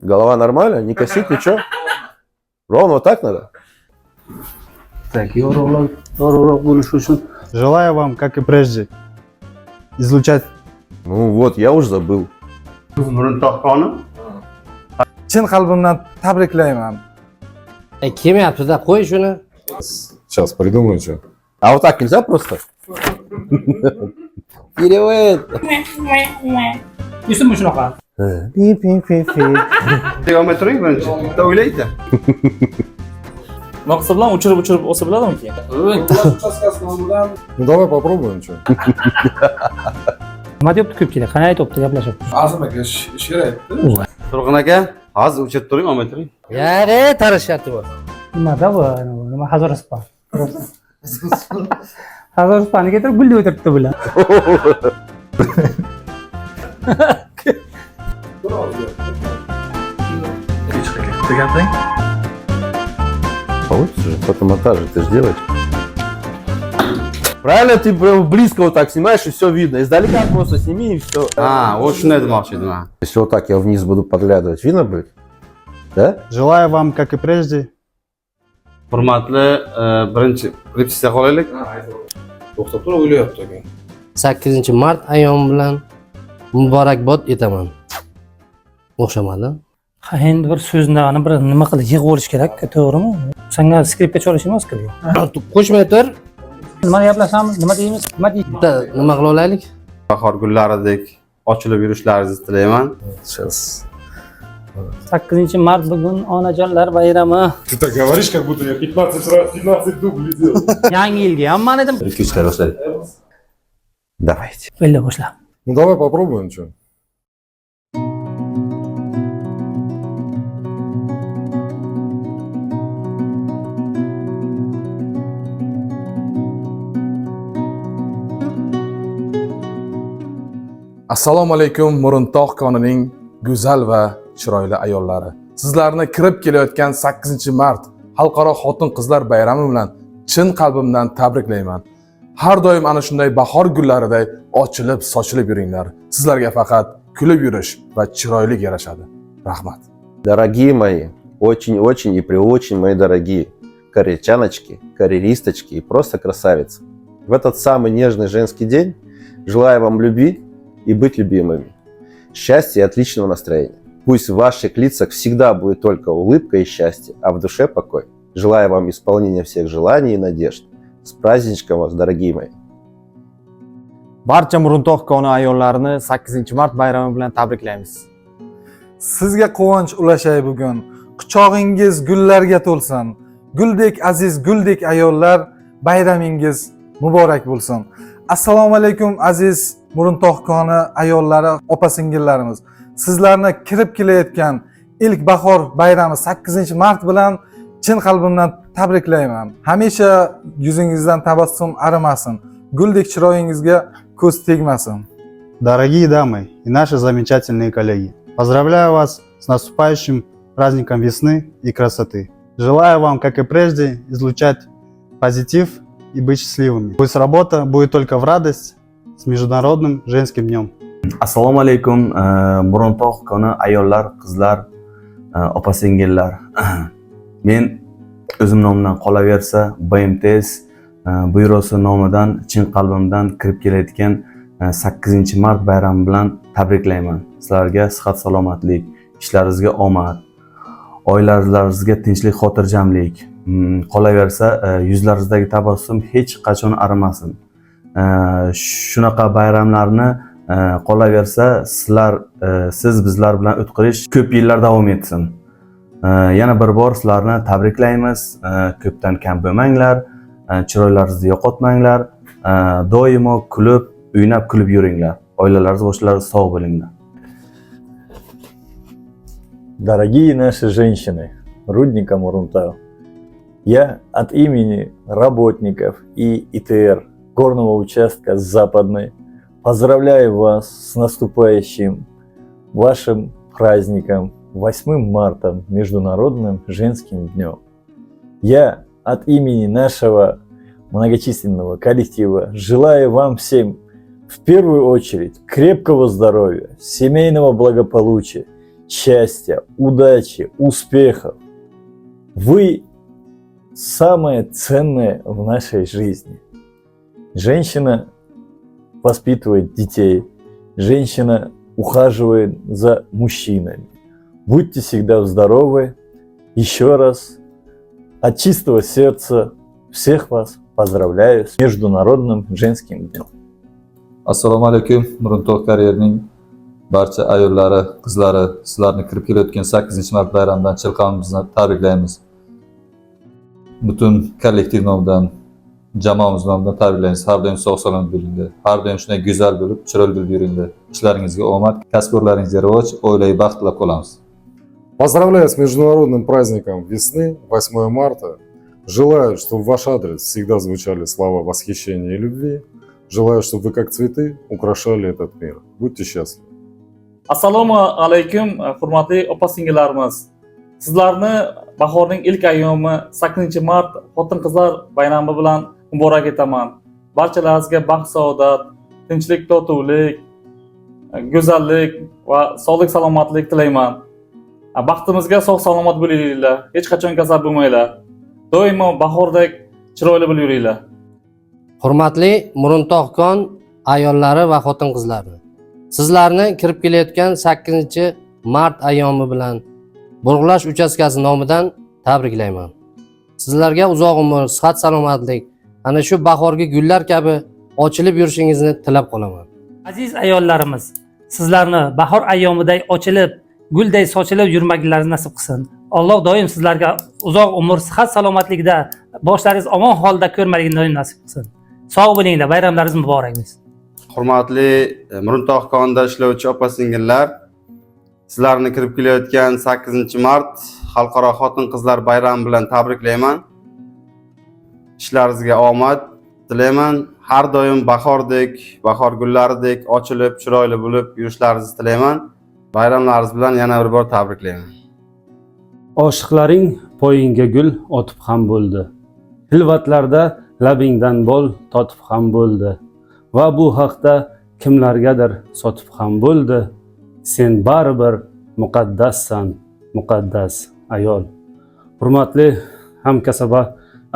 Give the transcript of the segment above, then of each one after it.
Голова нормально? Не косит, ничего? Ровно вот так надо? Так, yorug'roq bo'lishi uchun Желаю вам, как и прежде, излучать Ну вот, я уже забыл. Buruntoq koni chin qalbimdan tabriklayman. Kelmayapti-da, qo'y shuni. Сейчас придумаю что. А вот так нельзя просто? Перевод. ismi shunaqa. davom ettiring birinchi. Bitta o'ylaydi. Maqsad bilan o'chirib olsa bo'ladimi keyin? Ну давай попробуем, что. Nima deyapti ko'pchilik? Qani aytyapti, gaplashyapti. Azim aka she'r aytdi. Turg'un aka, hozir o'chirib turing, olmay turing. Yare, tarashyapti bu. Nimada bu? Nima hazoraspa? Hazoraspani keltirib gulni o'tiribdi bular. Получится же фотомонтажи ты же делаешь. Правильно, ты прям близко вот так снимаешь и все видно. Издалека просто сними и все. Ha, o shunday demoqchi edim ha. Если вот так я вниз буду подглядывать, видно будет? Да? Желаю вам, как и прежде, Hurmatli, birinchi repetitsiya qilaylik. To'xtab tur, o'ylayapti aka. 8-mart ayyom bilan muborakbod etaman. O'xshamadi? Ha, endi bir so'zni bir nima qilib yig'ib olish kerak, to'g'rimi? Senga skriptga cholish emas kerak. Qo'shmay tur. Nima gaplashamiz? Nima deymiz? Nima deymiz? Bitta nima qila olaylik? Bahor gullaridek ochilib yurishlaringizni tilayman. Сейчас. 8-mart bugun onajonlar bayrami. Ты так говоришь, как будто я 15 дублей делал. Yangi yilga ham man edim. Реквизитка башlaydi. Давайте. O'yla boshla. Ну давай попробуем, что. Assalomu alaykum Muruntoq konining go'zal va chiroyli ayollari. Sizlarni kirib kelayotgan 8-mart Xalqaro xotin-qizlar bayrami bilan chin qalbimdan tabriklayman. Har doim ana shunday bahor gullariday ochilib, sochilib yuringlar. Sizlarga faqat kulib yurish va chiroylik yarashadi. Rahmat. Дорогие мои, очень-очень и преочень мои дорогие корейчаночки, карьеристочки и просто красавицы. В этот самый нежный женский день желаю вам любви и быть любимыми. Счастья и отличного настроения. Пусть в ваших лицах всегда будет только улыбка и счастье, а в душе покой. Желаю вам исполнения всех желаний и надежд. С праздничком вас, дорогие мои. Barcha Muruntoq koni ayollarini 8-mart bayrami bilan tabriklaymiz. Sizga quvonch ulashay bugun. Quchog'ingiz gullarga to'lsin. Guldek aziz, guldek ayollar, bayramingiz muborak bo'lsin. Assalomu alaykum aziz Muruntoq koni ayollari, opa-singillarimiz. Sizlarni kirib kelayotgan ilk bahor bayrami 8-mart bilan chin qalbimdan tabriklayman. Hamisha yuzingizdan tabassum arimasin. Guldek chiroyingizga ko'z tegmasin. Дорогие дамы и наши замечательные коллеги, поздравляю вас с наступающим праздником весны и красоты. Желаю вам, как и прежде, излучать позитив и быть счастливыми. Пусть работа будет только в радость с Международным женским днем. Assalomu alaykum Muruntoq koni ayollar, qizlar, opa-singillar. Men o'zim nomimdan qolaversa BMTS byurosi nomidan chin qalbimdan kirib kelayotgan 8-mart bayrami bilan tabriklayman. Sizlarga sihat salomatlik, ishlaringizga omad, oilalaringizga tinchlik, xotirjamlik. Qolaversa yuzlaringizdagi tabassum hech qachon arimasin. Shunaqa bayramlarni qolaversa siz bizlar bilan o'tkazish ko'p yillar davom etsin. Yana bir bor sizlarni tabriklaymiz. Ko'pdan kam bo'lmanglar, chiroylaringizni yo'qotmanglar. Doimo kulib, o'ynab kulib yuringlar. Oilalaringiz, boshlaringiz sog' bo'linglar. Дорогие наши женщины, Рудника Мурунтау, я от имени работников и ИТР горного участка Западной поздравляю вас с наступающим вашим праздником 8 марта, Международным женским днем. Я от имени нашего многочисленного коллектива желаю вам всем в первую очередь крепкого здоровья, семейного благополучия, счастья, удачи, успехов. Вы самое ценное в нашей жизни. Женщина воспитывает детей, женщина ухаживает за мужчинами. Будьте всегда здоровы. Еще раз от чистого сердца всех вас поздравляю с Международным женским днем. Assalomu alaykum, Muruntoq karyerining barcha ayollari, qizlari, sizlarni kirib kelayotgan 8-mart bayramidan chilqanimizni tabriklaymiz. Butun kollektiv nomidan, jamoamiz nomidan tabriklaymiz. Har doim sog'-salomat bo'linglar. Har doim shunday go'zal bo'lib, chiroyli bo'lib yuringlar. Ishlaringizga omad, kasb-korlaringizga rivoj, oilaviy baxt tilab qolamiz. Поздравляю с международным праздником весны, 8 марта. Желаю, чтобы в ваш адрес всегда звучали слова восхищения и любви. Желаю, чтобы вы как цветы украшали этот мир. Будьте счастливы. Assalomu alaykum, hurmatli opa-singillarimiz. Sizlarni bahorning ilk ayyomi 8-mart xotin-qizlar bayrami bilan muborak etaman. Barchalaringizga baxt, saodat, tinchlik, totuvlik, go'zallik va sog'lik, salomatlik tilayman. Baxtimizga sog'-salomat bo'linglar. Hech qachon kasal bo'lmanglar. Doimo bahordek chiroyli bo'lib yuringlar. Hurmatli Muruntoq kon ayollari va xotin-qizlari. Sizlarni kirib kelayotgan 8-mart ayyomi bilan Burg'ulash uchastkasi nomidan tabriklayman. Sizlarga uzoq umr, sihat, salomatlik, ana shu bahorgi gullar kabi ochilib yurishingizni tilab qolaman. Aziz ayollarimiz, sizlarni bahor ayyomiday ochilib, gulday sochilib yurmagingizni nasib qilsin. Alloh doim sizlarga uzoq umr, sihat, salomatlikda, boshlaringiz omon holda ko'rmaligini doim nasib qilsin. Sog' bo'linglar, bayramlaringiz muborak bo'lsin. Hurmatli Muruntoq konida ishlovchi opa-singillar, sizlarni kirib kelayotgan 8-mart Xalqaro xotin-qizlar bayrami bilan tabriklayman. Ishlaringizga omad tilayman. Har doim bahordek, bahor gullaridek ochilib, chiroyli bo'lib yurishlaringizni tilayman. Bayramlaringiz bilan yana bir bor tabriklayman. Oshiqlaring poyingga gul otib ham bo'ldi. Hilvatlarda labingdan bol totib ham bo'ldi. Va bu haqda kimlargadir sotib ham bo'ldi. Sen baribir muqaddassan, muqaddas ayol. Hurmatli hamkasaba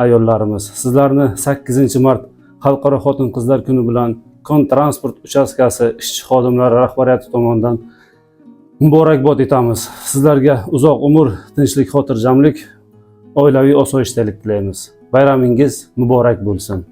ayollarimiz, sizlarni 8-mart Xalqaro xotin-qizlar kuni bilan kon transport uchastkasi ishchi xodimlari rahbariyati tomonidan muborakbod etamiz. Sizlarga uzoq umr, tinchlik, xotirjamlik, oilaviy osoyishtalik tilaymiz. Bayramingiz muborak bo'lsin.